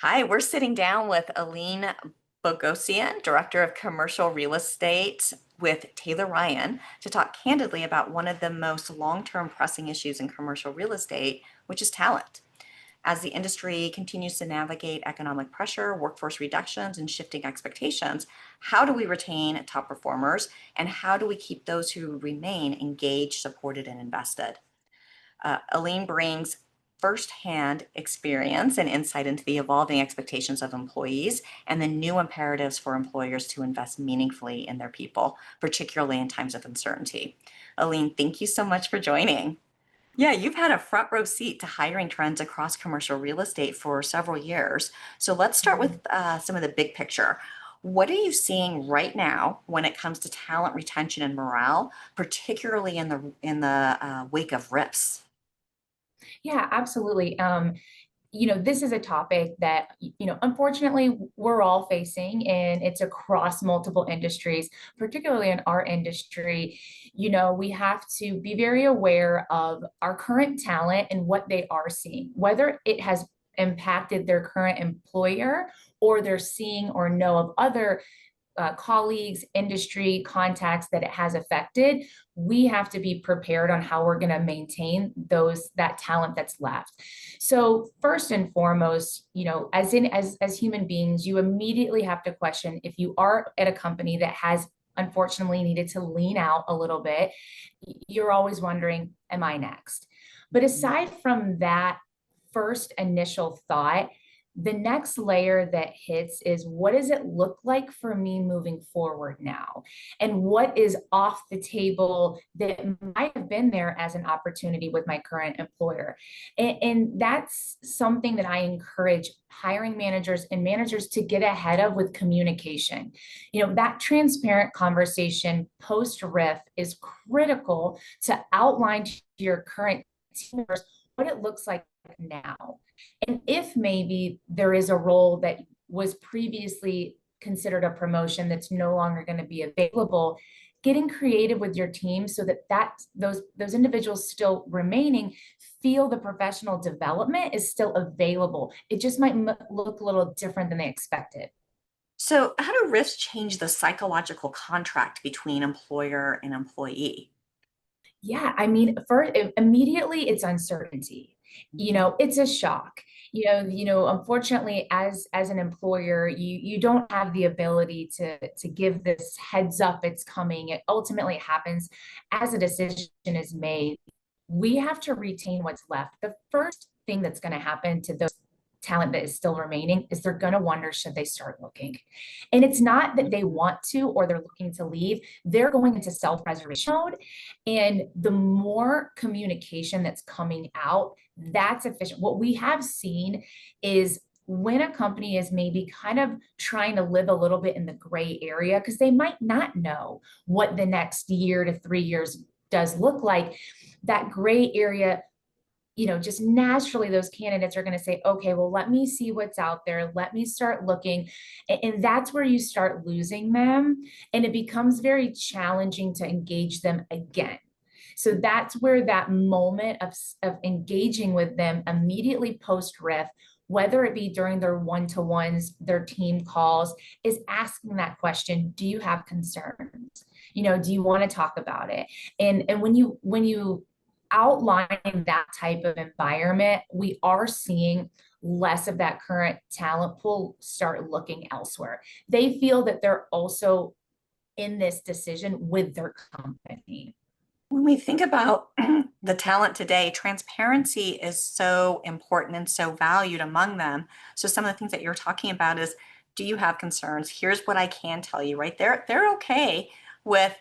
Hi, we're sitting down with Aleen Boghossian, Director of Commercial Real Estate with Taylor Ryan, to talk candidly about one of the most long-term pressing issues in commercial real estate, which is talent. As the industry continues to navigate economic pressure, workforce reductions, and shifting expectations, how do we retain top performers and how do we keep those who remain engaged, supported, and invested? Aleen brings firsthand experience and insight into the evolving expectations of employees and the new imperatives for employers to invest meaningfully in their people, particularly in times of uncertainty. Aleen, thank you so much for joining. Yeah, you've had a front row seat to hiring trends across commercial real estate for several years. So let's start with some of the big picture. What are you seeing right now when it comes to talent retention and morale, particularly in the wake of RIFs? Yeah, absolutely. This is a topic that, unfortunately we're all facing, and it's across multiple industries, particularly in our industry. We have to be very aware of our current talent and what they are seeing, whether it has impacted their current employer or they're seeing or know of other colleagues, industry contacts that it has affected. We have to be prepared on how we're going to maintain that talent that's left. So first and foremost, as human beings, you immediately have to question if you are at a company that has unfortunately needed to lean out a little bit. You're always wondering, am I next? But aside from that first initial thought, the next layer that hits is, what does it look like for me moving forward now? And what is off the table that might have been there as an opportunity with my current employer? And that's something that I encourage hiring managers and managers to get ahead of with communication. That transparent conversation post RIF is critical to outline to your current team members what it looks like now. And if maybe there is a role that was previously considered a promotion that's no longer going to be available, getting creative with your team so those individuals still remaining feel the professional development is still available. It just might look a little different than they expected. So, how do RIFs change the psychological contract between employer and employee? Yeah, I mean, first, immediately it's uncertainty. It's a shock. Unfortunately, as an employer, you don't have the ability to give this heads up it's coming. It ultimately happens as a decision is made. We have to retain what's left. The first thing that's going to happen to those talent that is still remaining is they're going to wonder, should they start looking? And it's not that they want to or they're looking to leave. They're going into self-preservation mode. And the more communication that's coming out, that's efficient. What we have seen is when a company is maybe kind of trying to live a little bit in the gray area, because they might not know what the next year to 3 years does look like, that gray area, just naturally those candidates are going to say, okay, well, let me see what's out there. Let me start looking. And that's where you start losing them. And it becomes very challenging to engage them again. So that's where that moment of engaging with them immediately post RIF, whether it be during their one-to-ones, their team calls, is asking that question, do you have concerns? Do you want to talk about it? And when you outlining that type of environment, we are seeing less of that current talent pool start looking elsewhere. They feel that they're also in this decision with their company. When we think about the talent today, transparency is so important and so valued among them. So some of the things that you're talking about is, do you have concerns? Here's what I can tell you right there. They're okay with,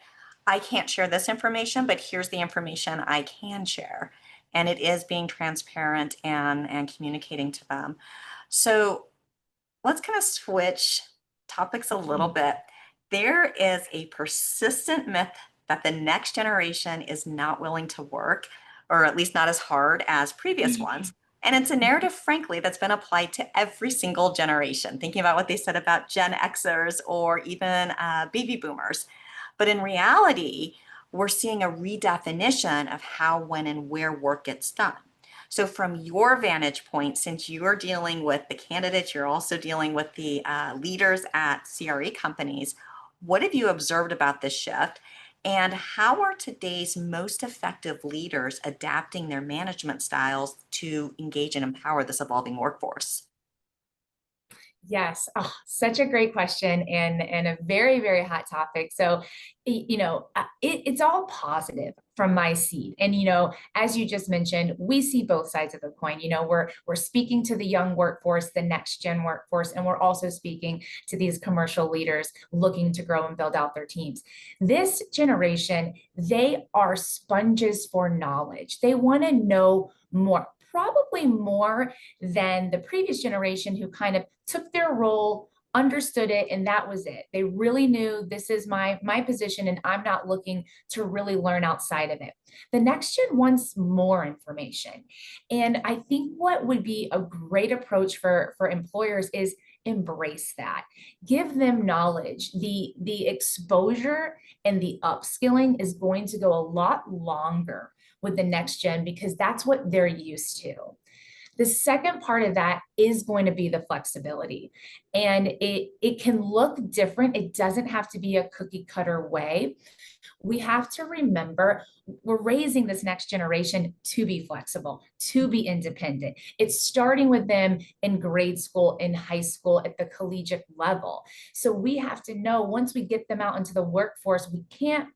I can't share this information, but here's the information I can share. And it is being transparent and communicating to them. So let's kind of switch topics a little bit. There is a persistent myth that the next generation is not willing to work, or at least not as hard as previous ones. And it's a narrative, frankly, that's been applied to every single generation, thinking about what they said about Gen Xers or even baby boomers. But in reality, we're seeing a redefinition of how, when, and where work gets done. So from your vantage point, since you're dealing with the candidates, you're also dealing with the leaders at CRE companies, what have you observed about this shift? And how are today's most effective leaders adapting their management styles to engage and empower this evolving workforce? Yes, oh, such a great question and a very, very hot topic. So, it's all positive from my seat. And as you just mentioned, we see both sides of the coin. We're speaking to the young workforce, the next gen workforce, and we're also speaking to these commercial leaders looking to grow and build out their teams. This generation, they are sponges for knowledge. They want to know more, probably more than the previous generation who kind of took their role, understood it, and that was it. They really knew this is my position and I'm not looking to really learn outside of it. The next gen wants more information. And I think what would be a great approach for employers is embrace that. Give them knowledge. The exposure and the upskilling is going to go a lot longer with the next gen because that's what they're used to. The second part of that is going to be the flexibility. And it can look different. It doesn't have to be a cookie cutter way. We have to remember we're raising this next generation to be flexible, to be independent. It's starting with them in grade school, in high school, at the collegiate level. So we have to know once we get them out into the workforce, we can't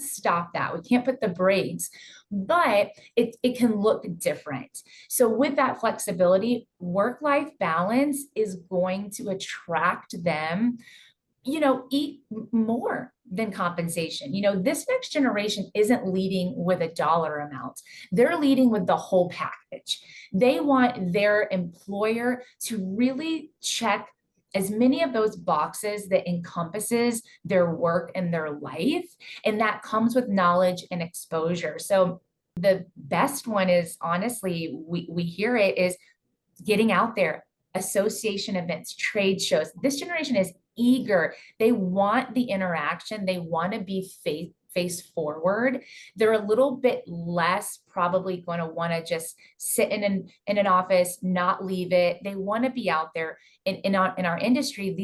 stop that. We can't put the brakes, but it can look different. So with that flexibility, work-life balance is going to attract them, eat more than compensation. This next generation isn't leading with a dollar amount. They're leading with the whole package. They want their employer to really check as many of those boxes that encompasses their work and their life. And that comes with knowledge and exposure. So the best one is honestly, we hear it is getting out there, association events, trade shows. This generation is eager. They want the interaction. They want to be face forward. They're a little bit less probably going to want to just sit in an office, not leave it. They want to be out there. In our industry,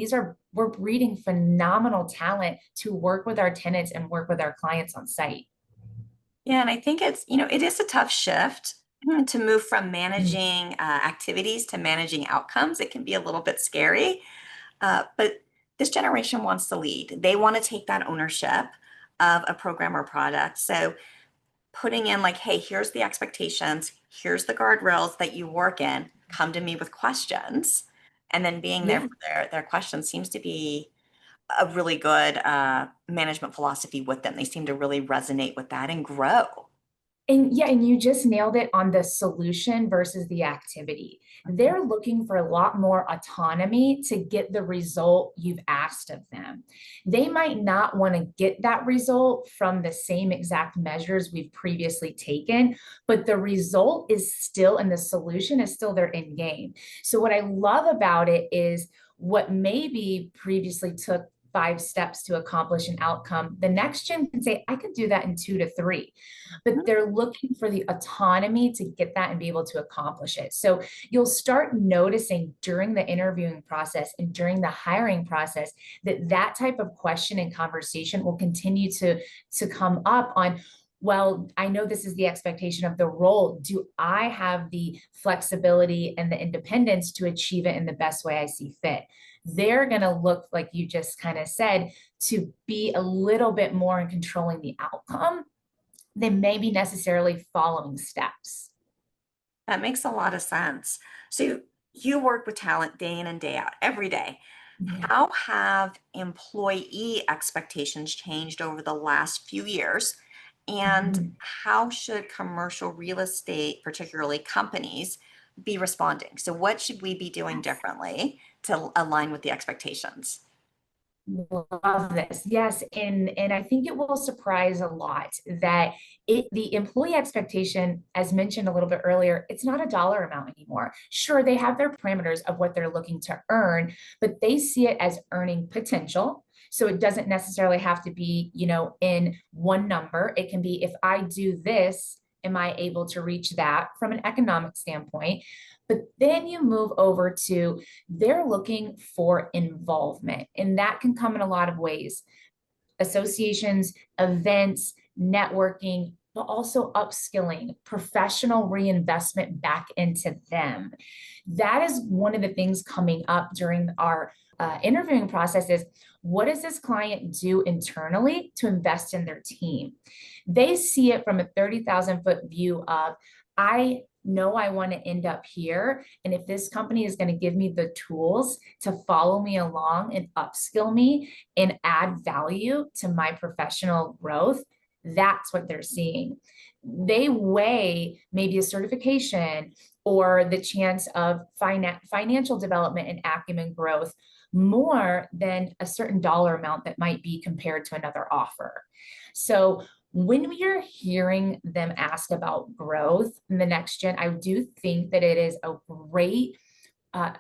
we're breeding phenomenal talent to work with our tenants and work with our clients on site. Yeah, and I think it is a tough shift to move from Mm. managing activities to managing outcomes. It can be a little bit scary, but this generation wants to lead. They want to take that ownership of a program or product. So putting in like, hey, here's the expectations, here's the guardrails that you work in, come to me with questions. And then being there Yeah. for their questions seems to be a really good management philosophy with them. They seem to really resonate with that and grow. And yeah, and you just nailed it on the solution versus the activity. They're looking for a lot more autonomy to get the result you've asked of them. They might not want to get that result from the same exact measures we've previously taken, but the result is still, and the solution is still their end game. So what I love about it is what maybe previously took 5 steps to accomplish an outcome, the next gen can say, I could do that in 2 to 3, but they're looking for the autonomy to get that and be able to accomplish it. So you'll start noticing during the interviewing process and during the hiring process that type of question and conversation will continue to come up on, well, I know this is the expectation of the role. Do I have the flexibility and the independence to achieve it in the best way I see fit? They're going to look, like you just kind of said, to be a little bit more in controlling the outcome than maybe necessarily following steps. That makes a lot of sense. So you work with talent day in and day out, every day. Yeah. How have employee expectations changed over the last few years? And Mhm. how should commercial real estate, particularly companies, be responding? So what should we be doing Yes. differently to align with the expectations? Love this. Yes. And I think it will surprise a lot that the employee expectation, as mentioned a little bit earlier, it's not a dollar amount anymore. Sure, they have their parameters of what they're looking to earn, but they see it as earning potential. So it doesn't necessarily have to be, in one number. It can be if I do this am I able to reach that from an economic standpoint? But then you move over to they're looking for involvement, and that can come in a lot of ways: associations, events, networking, but also upskilling, professional reinvestment back into them. That is one of the things coming up during our interviewing process is, what does this client do internally to invest in their team? They see it from a 30,000-foot view of, I know I want to end up here. And if this company is going to give me the tools to follow me along and upskill me and add value to my professional growth, that's what they're seeing. They weigh maybe a certification or the chance of financial development and acumen growth more than a certain dollar amount that might be compared to another offer. So when we are hearing them ask about growth in the next gen, I do think that it is a great,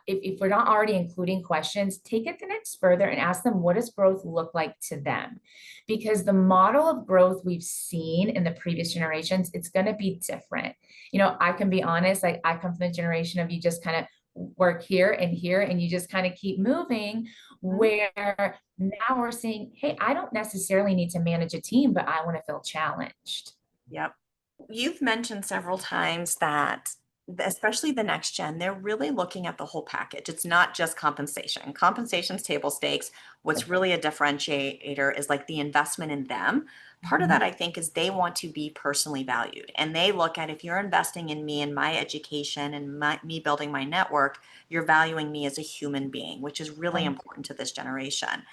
if we're not already including questions, take it the next further and ask them, what does growth look like to them? Because the model of growth we've seen in the previous generations, it's going to be different. I can be honest, like I come from the generation of you just kind of work here and you just kind of keep moving, where now we're seeing, hey, I don't necessarily need to manage a team, but I want to feel challenged. Yep. You've mentioned several times that, especially the next gen, they're really looking at the whole package. It's not just compensation. Compensation's table stakes. What's really a differentiator is like the investment in them. Part of that, I think, is they want to be personally valued. And they look at, if you're investing in me and my education and me building my network, you're valuing me as a human being, which is really important to this generation.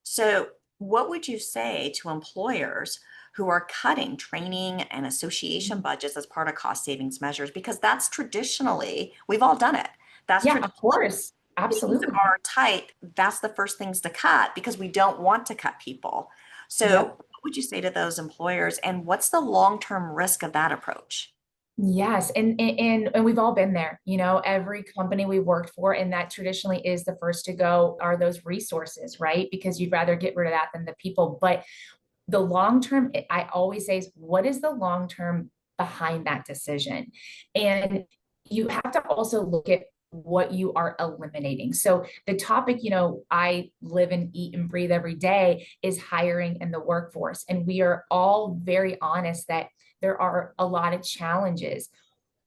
So, what would you say to employers who are cutting training and association budgets as part of cost savings measures? Because that's traditionally, we've all done it. That's Yeah, of traditionally, course. things Absolutely. are tight. That's the first things to cut because we don't want to cut people. So, Yep. what would you say to those employers? And what's the long-term risk of that approach? Yes, and we've all been there. Every company we've worked for, and that traditionally is the first to go are those resources, right? Because you'd rather get rid of that than the people. But the long term, I always say, is what is the long term behind that decision? And you have to also look at what you are eliminating. So the topic, I live and eat and breathe every day is hiring in the workforce. And we are all very honest that there are a lot of challenges.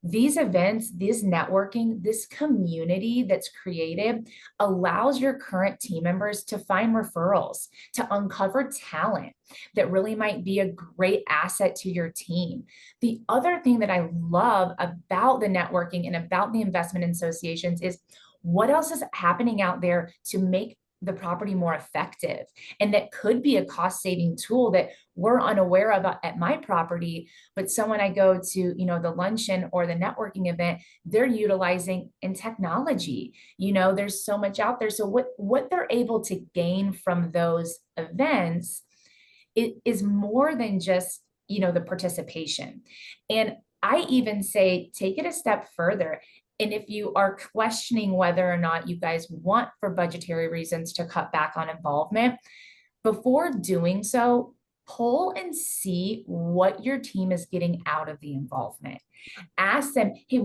These events, this networking, this community that's created allows your current team members to find referrals, to uncover talent that really might be a great asset to your team. The other thing that I love about the networking and about the investment in associations is what else is happening out there to make the property more effective. And that could be a cost saving tool that we're unaware of at my property, but someone I go to, the luncheon or the networking event, they're utilizing in technology. There's so much out there. So what they're able to gain from those events, it is more than just, the participation. And I even say, take it a step further. And if you are questioning whether or not you guys want, for budgetary reasons, to cut back on involvement, before doing so, pull and see what your team is getting out of the involvement. Ask them, hey,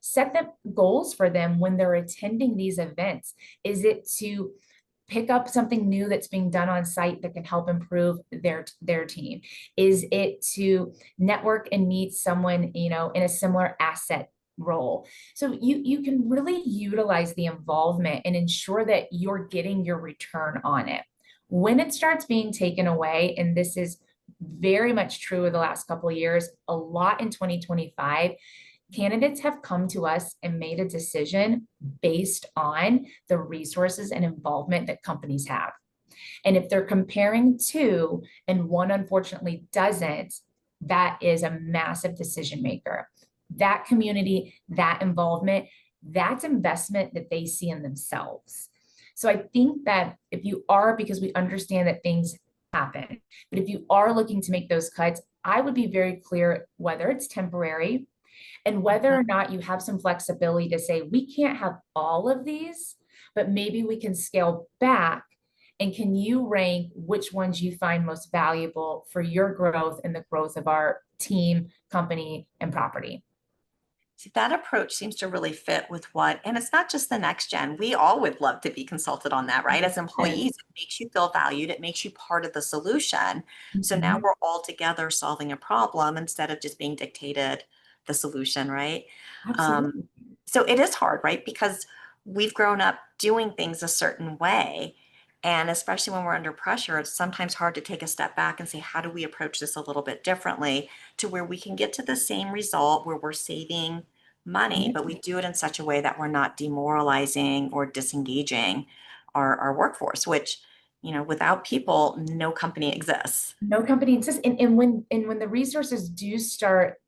set them goals for them when they're attending these events. Is it to pick up something new that's being done on site that can help improve their team? Is it to network and meet someone, in a similar asset role? So you can really utilize the involvement and ensure that you're getting your return on it. When it starts being taken away, and this is very much true of the last couple of years, a lot in 2025, candidates have come to us and made a decision based on the resources and involvement that companies have. And if they're comparing two and one unfortunately doesn't, that is a massive decision maker. That community, that involvement, that's investment that they see in themselves. So I think that if you are, because we understand that things happen, but if you are looking to make those cuts, I would be very clear whether it's temporary and whether or not you have some flexibility to say, we can't have all of these, but maybe we can scale back And can you rank which ones you find most valuable for your growth and the growth of our team, company, and property? See, that approach seems to really fit with what, and it's not just the next gen. We all would love to be consulted on that, right? As Yes. employees, it makes you feel valued, it makes you part of the solution. So now Mhm. we're all together solving a problem instead of just being dictated the solution, right? Um, Absolutely. so it is hard, right? Because we've grown up doing things a certain way. And especially when we're under pressure, it's sometimes hard to take a step back and say, how do we approach this a little bit differently to where we can get to the same result where we're saving money, Yeah. but we do it in such a way that we're not demoralizing or disengaging our workforce, which, without people, no company exists. No company exists. And when the resources do start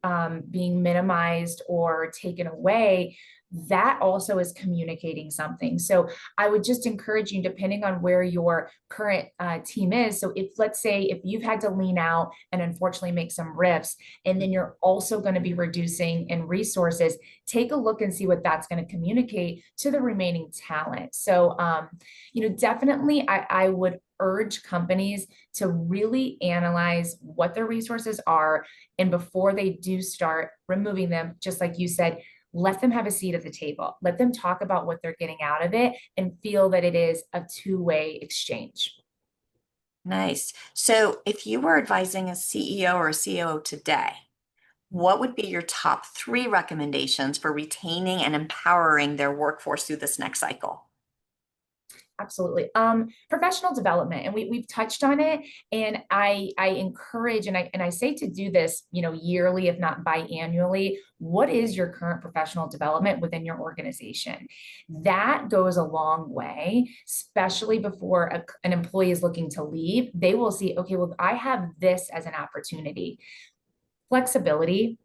being minimized or taken away, that also is communicating something. So I would just encourage you, depending on where your current team is. So if, let's say, if you've had to lean out and unfortunately make some rifts, and then you're also going to be reducing in resources, take a look and see what that's going to communicate to the remaining talent. So, definitely I would urge companies to really analyze what their resources are. And before they do start removing them, just like you said, let them have a seat at the table. Let them talk about what they're getting out of it and feel that it is a two-way exchange. Nice. So if you were advising a CEO or a COO today, what would be your top three recommendations for retaining and empowering their workforce through this next cycle? Absolutely. Professional development, and we've touched on it. And I encourage and I say to do this, yearly, if not biannually. What is your current professional development within your organization? That goes a long way, especially before an employee is looking to leave. They will see, okay, well, I have this as an opportunity. Flexibility,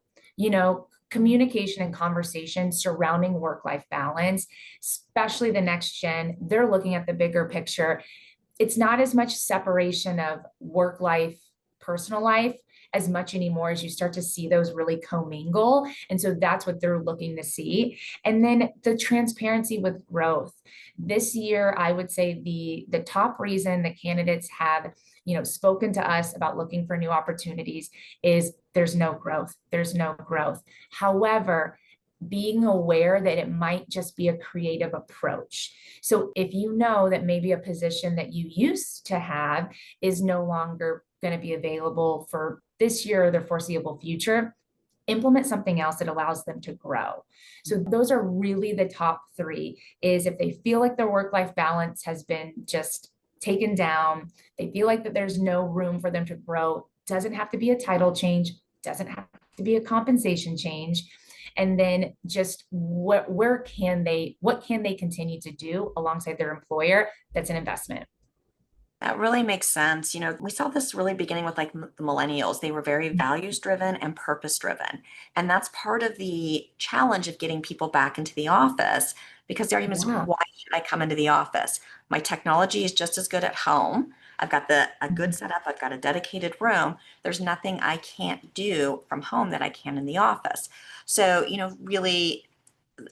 communication and conversation surrounding work-life balance, especially the next gen. They're looking at the bigger picture. It's not as much separation of work life, personal life as much anymore, as you start to see those really commingle. And so that's what they're looking to see. And then the transparency with growth. This year, I would say the top reason the candidates have spoken to us about looking for new opportunities is there's no growth. There's no growth. However, being aware that it might just be a creative approach. So if you know that maybe a position that you used to have is no longer going to be available for this year or the foreseeable future, implement something else that allows them to grow. So those are really the top three. Is if they feel like their work-life balance has been just taken down, they feel like that there's no room for them to grow. Doesn't have to be a title change, doesn't have to be a compensation change. And then just what can they continue to do alongside their employer that's an investment. That really makes sense. We saw this really beginning with like the millennials. They were very values driven and purpose driven. And that's part of the challenge of getting people back into the office because the argument is, Yeah. why should I come into the office? My technology is just as good at home. I've got a good setup. I've got a dedicated room. There's nothing I can't do from home that I can in the office. So, really,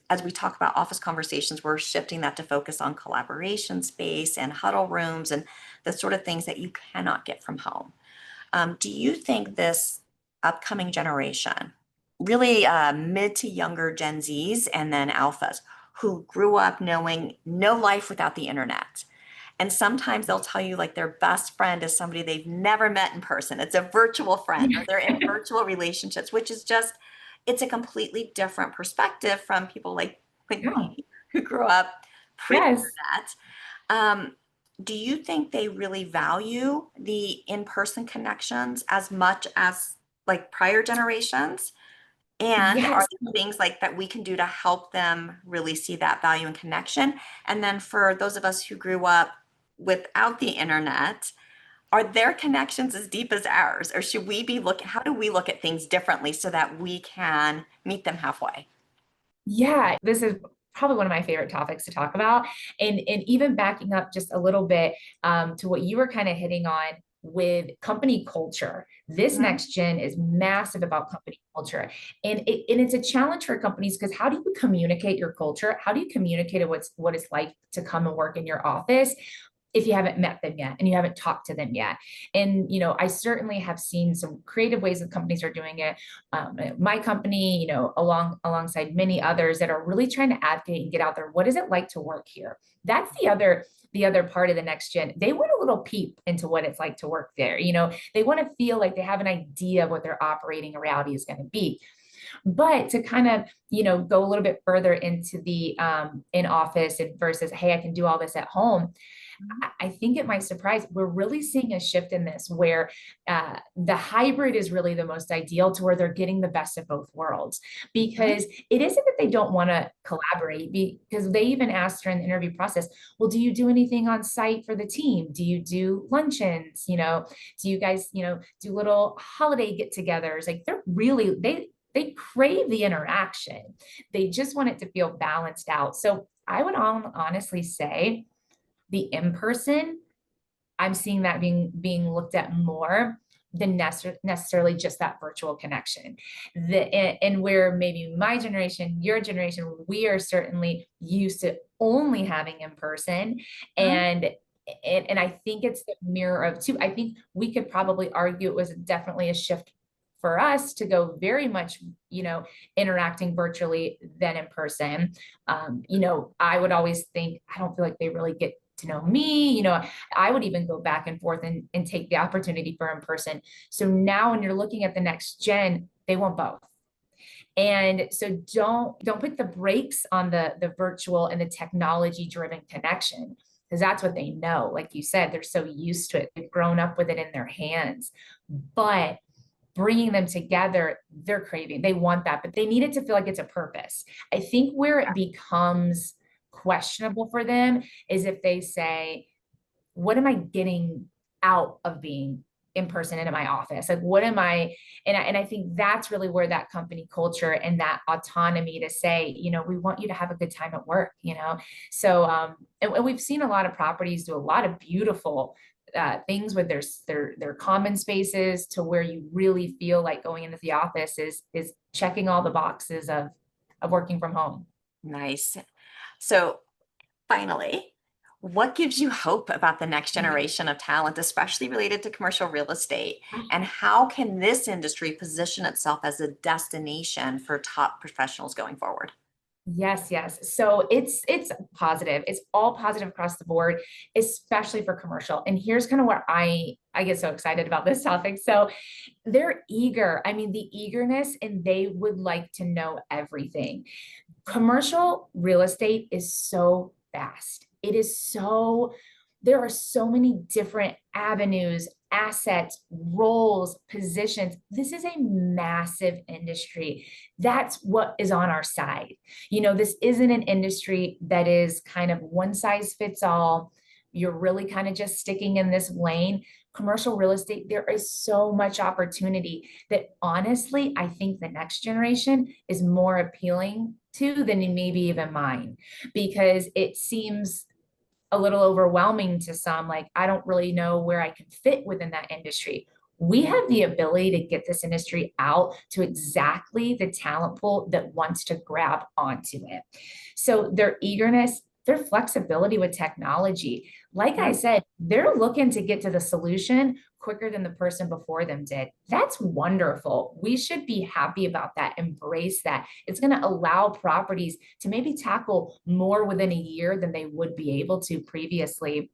as we talk about office conversations, we're shifting that to focus on collaboration space and huddle rooms and the sort of things that you cannot get from home. Do you think this upcoming generation, really mid to younger Gen Zs and then alphas, who grew up knowing no life without the internet, and sometimes they'll tell you like their best friend is somebody they've never met in person. It's a virtual friend or they're in virtual relationships, which is just, it's a completely different perspective from people like Yeah. me who grew up Yes. pre-internet. Um, do you think they really value the in-person connections as much as like prior generations? And are Yes. there things like that we can do to help them really see that value and connection? And then for those of us who grew up without the internet, are their connections as deep as ours? Or should we be looking, how do we look at things differently so that we can meet them halfway? Yeah, this is probably one of my favorite topics to talk about. And even backing up just a little bit to what you were kind of hitting on with company culture. This Mhm. next gen is massive about company culture. And it's a challenge for companies because how do you communicate your culture? How do you communicate what it's like to come and work in your office if you haven't met them yet and you haven't talked to them yet. And, I certainly have seen some creative ways that companies are doing it. My company, alongside many others that are really trying to advocate and get out there. What is it like to work here? That's the other part of the next gen. They want a little peep into what it's like to work there. They want to feel like they have an idea of what their operating reality is going to be. But to kind of, go a little bit further into the in office and versus, hey, I can do all this at home. I think it might surprise. We're really seeing a shift in this where the hybrid is really the most ideal, to where they're getting the best of both worlds. Because it isn't that they don't want to collaborate, because they even asked during the interview process, well, do you do anything on site for the team? Do you do luncheons? Do you guys, do little holiday get-togethers? Like they crave the interaction. They just want it to feel balanced out. So I would honestly say the in-person, I'm seeing that being looked at more than necessarily just that virtual connection. And where maybe my generation, your generation, we are certainly used to only having in person. And I think it's the mirror of two. I think we could probably argue it was definitely a shift for us to go very much, interacting virtually than in person. I would always think, I don't feel like they really get to know me. I would even go back and forth and take the opportunity for in person. So now when you're looking at the next gen, they want both. And so don't put the brakes on the virtual and the technology driven connection, because that's what they know. Like you said, they're so used to it. They've grown up with it in their hands. But bringing them together, they're craving, they want that, but they need it to feel like it's a purpose. I think where it becomes questionable for them is if they say, what am I getting out of being in person and in my office? Like, what am I? And I think that's really where that company culture and that autonomy to say, we want you to have a good time at work, So, and we've seen a lot of properties do a lot of beautiful things with their common spaces, to where you really feel like going into the office is checking all the boxes of working from home. Nice. So finally, what gives you hope about the next generation of talent, especially related to commercial real estate? And how can this industry position itself as a destination for top professionals going forward? Yes, yes. So it's positive. It's all positive across the board, especially for commercial. And here's kind of where I get so excited about this topic. So they're eager. I mean, the eagerness, and they would like to know everything. Commercial real estate is so fast. There are so many different avenues, assets, roles, positions. This is a massive industry. That's what is on our side. This isn't an industry that is kind of one size fits all. You're really kind of just sticking in this lane. Commercial real estate, there is so much opportunity that honestly, I think the next generation is more appealing to than maybe even mine, because it seems a little overwhelming to some. Like, I don't really know where I can fit within that industry. We have the ability to get this industry out to exactly the talent pool that wants to grab onto it. So their eagerness, their flexibility with technology, like I said, they're looking to get to the solution quicker than the person before them did. That's wonderful. We should be happy about that, embrace that. It's going to allow properties to maybe tackle more within a year than they would be able to previously.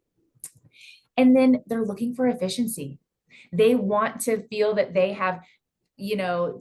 And then they're looking for efficiency. They want to feel that they have,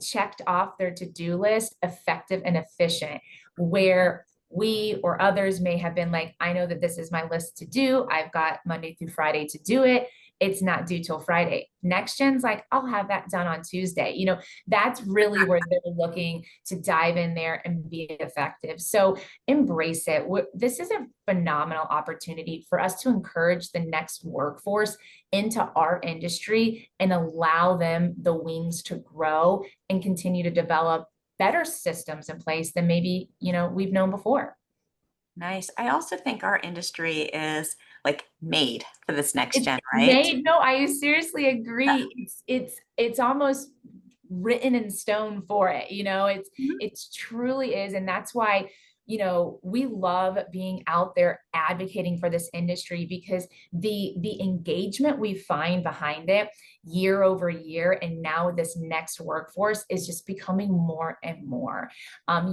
checked off their to-do list, effective and efficient, where we or others may have been like, I know that this is my list to do. I've got Monday through Friday to do it. It's not due till Friday. Next gen's like, I'll have that done on Tuesday. That's really where they're looking to dive in there and be effective. So embrace it. This is a phenomenal opportunity for us to encourage the next workforce into our industry and allow them the wings to grow and continue to develop better systems in place than maybe, we've known before. Nice. I also think our industry is like made for this next It's gen, right? made, no, I seriously agree. It's almost written in stone for it. It's truly is. And that's why we love being out there advocating for this industry because the engagement we find behind it year over year, and now this next workforce is just becoming more and more.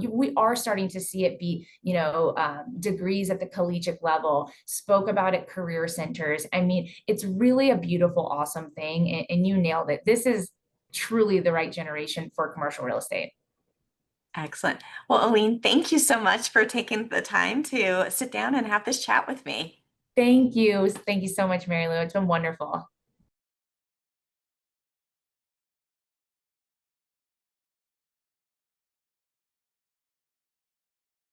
We are starting to see it be, degrees at the collegiate level, spoke about at career centers. I mean, it's really a beautiful, awesome thing. And you nailed it. This is truly the right generation for commercial real estate. Excellent. Well, Aleen, thank you so much for taking the time to sit down and have this chat with me. Thank you. Thank you so much, Mary Lou. It's been wonderful.